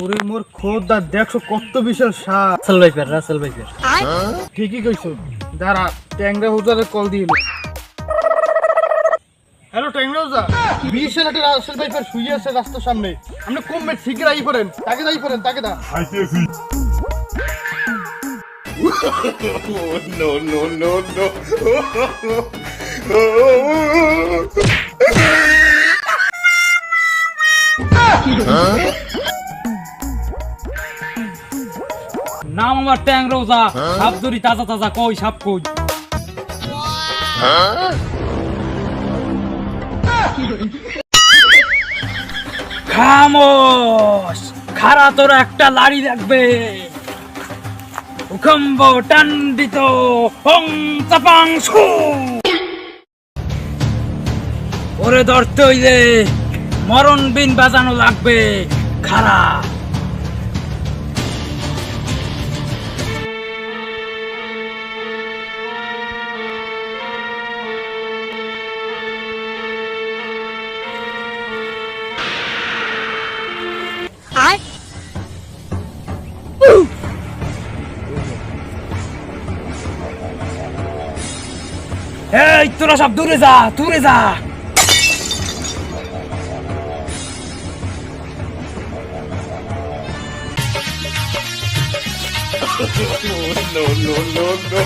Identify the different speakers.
Speaker 1: ওরে মোর খোদা দেখছো কত বিশাল সাপ।
Speaker 2: রাসেল ভাইপার
Speaker 1: ঠিকই কইছো। দাঁড়া ট্যাংরা হুজারে কল দিল। হ্যালো ট্যাংরা হুজা, বিশাল একটা রাসেল ভাইপার শুয়ে আছে রাস্তার সামনে। আপনি কমবে শীঘ্র আই করেন, তাকে দাই করেন, তাকে দা।
Speaker 3: আইতেছি। No, no, no, no.
Speaker 2: নাম আমার ট্যাং রোজা। সাপ ধরি তাজা তাজা, কই সাপ কই? খামোশ, খারা তোর একটা লাড়ি রাখবে। উখম্ব টান্ডিত হং চাপাং সু। ওরে ধরতে হইলে মরণ বিন বাজানো লাগবে। খারা এই তোরা সব দূরে যা, দূরে যা।
Speaker 3: No, no, no, no.